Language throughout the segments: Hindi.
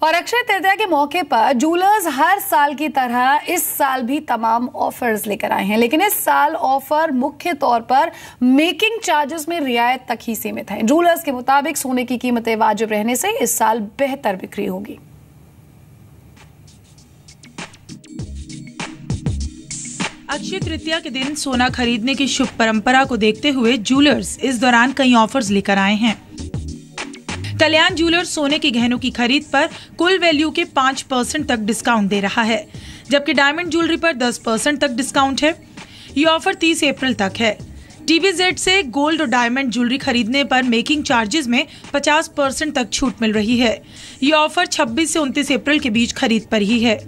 और अक्षय तृतीया के मौके पर जूलर्स हर साल की तरह इस साल भी तमाम ऑफर्स लेकर आए हैं, लेकिन इस साल ऑफर मुख्य तौर पर मेकिंग चार्जेस में रियायत तक ही सीमित है। जूलर्स के मुताबिक सोने की कीमतें वाजिब रहने से इस साल बेहतर बिक्री होगी। अक्षय तृतीया के दिन सोना खरीदने की शुभ परंपरा को देखते हुए जूलर्स इस दौरान कई ऑफर्स लेकर आए हैं। कल्याण जूलर्स सोने के गहनों की खरीद पर कुल वैल्यू के 5% तक डिस्काउंट दे रहा है, जबकि डायमंड ज्वेलरी पर 10% तक डिस्काउंट है। ये ऑफर 30 अप्रैल तक है। TVZ से गोल्ड और डायमंड ज्वेलरी खरीदने पर मेकिंग चार्जेस में 50% तक छूट मिल रही है। ये ऑफर 26 से 29 अप्रैल के बीच खरीद पर ही है।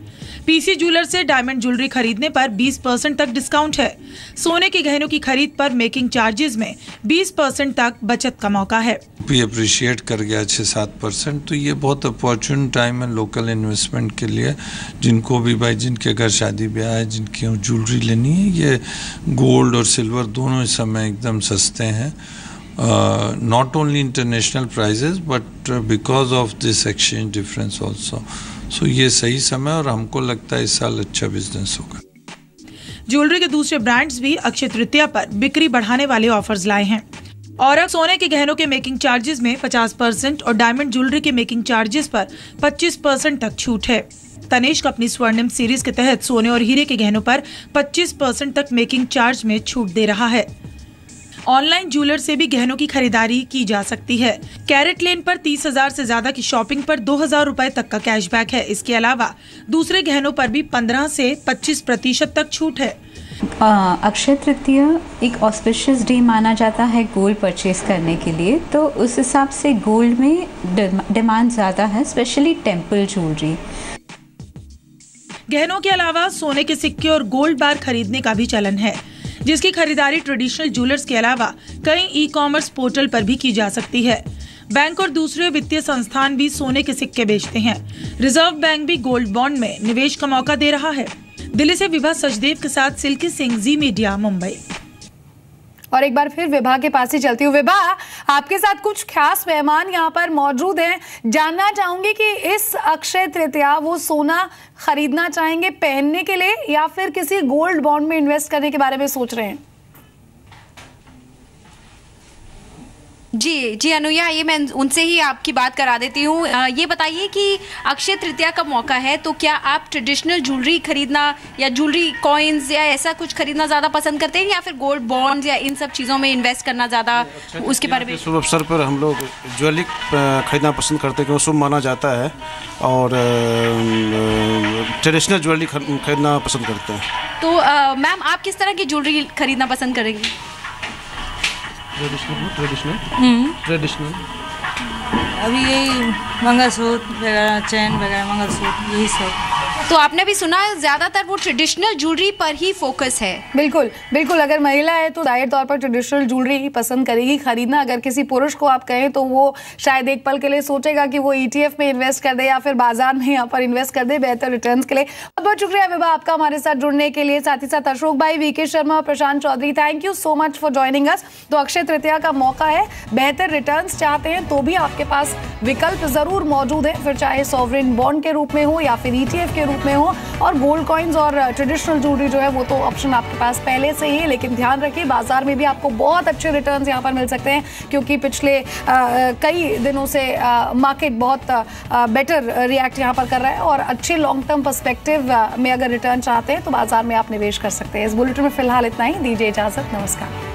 PC ज्वेलर से डायमंड ज्वेलरी खरीदने पर 20% तक डिस्काउंट है। सोने के गहनों की खरीद पर मेकिंग चार्जेस में 20% तक बचत का मौका है। भी अप्रिशिएट कर गया 6-7%, तो ये बहुत अपॉर्चुन टाइम है लोकल इन्वेस्टमेंट के लिए। जिनको भी भाई जिनके घर शादी ब्याह है, जिनकी ज्वेलरी लेनी है, ये गोल्ड और सिल्वर दोनों इस समय एकदम सस्ते हैं। Not only international prices but because of this exchange difference also. So ये सही समय और हमको लगता है इस साल अच्छा बिजनेस होगा। ज्वेलरी के दूसरे ब्रांड्स भी अक्षय तृतीया पर बिक्री बढ़ाने वाले ऑफर्स लाए हैं। और सोने के गहनों के मेकिंग चार्जेस में 50% और डायमंड ज्वेलरी के मेकिंग चार्जेस पर 25% तक छूट है। तनिष्क अपनी स्वर्णिम सीरीज के तहत सोने और हीरे के गहनों पर 25% तक मेकिंग चार्ज में छूट दे रहा है। ऑनलाइन ज्वेलर से भी गहनों की खरीदारी की जा सकती है। कैरेट लेन पर 30,000 से ज्यादा की शॉपिंग पर 2,000 रुपए तक का कैशबैक है। इसके अलावा दूसरे गहनों पर भी 15 से 25% तक छूट है। अक्षय तृतीया एक ऑस्पिशियस डे माना जाता है गोल्ड परचेज करने के लिए, तो उस हिसाब से गोल्ड में डिमांड ज्यादा है, स्पेशली टेम्पल ज्वेलरी। गहनों के अलावा सोने के सिक्के और गोल्ड बार खरीदने का भी चलन है, जिसकी खरीदारी ट्रेडिशनल ज्वेलर्स के अलावा कई ई-कॉमर्स पोर्टल पर भी की जा सकती है। बैंक और दूसरे वित्तीय संस्थान भी सोने के सिक्के बेचते हैं। रिजर्व बैंक भी गोल्ड बॉन्ड में निवेश का मौका दे रहा है। दिल्ली से विभा सचदेव के साथ सिल्की सिंह, जी मीडिया, मुंबई। और एक बार फिर विभा के पास ही चलती हूँ। विभा, आपके साथ कुछ खास मेहमान यहाँ पर मौजूद हैं। जानना चाहूंगी कि इस अक्षय तृतीया वो सोना खरीदना चाहेंगे पहनने के लिए या फिर किसी गोल्ड बॉन्ड में इन्वेस्ट करने के बारे में सोच रहे हैं? जी अनुया, ये मैं उनसे ही आपकी बात करा देती हूँ। ये बताइए कि अक्षय तृतीया का मौका है, तो क्या आप ट्रेडिशनल ज्वेलरी खरीदना या ज्वेलरी कॉइन्स या ऐसा कुछ खरीदना ज़्यादा पसंद करते हैं या फिर गोल्ड बॉन्ड्स या इन सब चीज़ों में इन्वेस्ट करना ज़्यादा, उसके बारे में? शुभ अवसर पर हम लोग ज्वेलरी खरीदना पसंद करते हैं क्योंकि शुभ माना जाता है, और ट्रेडिशनल ज्वेलरी खरीदना पसंद करते हैं। तो मैम, आप किस तरह की ज्वेलरी खरीदना पसंद करेंगी? ट्रेडिशनल अभी यही मंगलसूत्र वगैरह, चैन वगैरह, मंगलसूत्र, यही सब। तो आपने भी सुना, ज्यादातर वो ट्रेडिशनल ज्वेलरी पर ही फोकस है। बिल्कुल बिल्कुल। अगर महिला है तो जाहिर तौर पर ट्रेडिशनल ज्वेलरी ही पसंद करेगी खरीदना। अगर किसी पुरुष को आप कहें तो वो शायद एक पल के लिए सोचेगा कि वो ETF में इन्वेस्ट कर दे या फिर बाजार में यहाँ पर इन्वेस्ट कर दे बेहतर रिटर्न्स के लिए। बहुत बहुत शुक्रिया विभा आपका हमारे साथ जुड़ने के लिए। साथ ही साथ अशोक भाई, VK शर्मा और Prashant Chaudhary, thank you so much for joining us. तो अक्षय तृतीया का मौका है, बेहतर रिटर्न्स चाहते हैं तो भी आपके पास विकल्प जरूर मौजूद है, फिर चाहे सॉवरेन बॉन्ड के रूप में हो या फिर ETF के रूप में हो। और गोल्ड कॉइन्स और ट्रेडिशनल ज्वेलरी जो है वो तो ऑप्शन आपके पास पहले से ही है, लेकिन ध्यान रखिए बाजार में भी आपको बहुत अच्छे रिटर्न्स यहाँ पर मिल सकते हैं, क्योंकि पिछले कई दिनों से मार्केट बहुत बेटर रिएक्ट यहाँ पर कर रहा है। और अच्छे लॉन्ग टर्म पर्सपेक्टिव में अगर रिटर्न चाहते हैं तो बाजार में आप निवेश कर सकते हैं। इस बुलेटिन में फिलहाल इतना ही। दीजिए इजाजत, नमस्कार।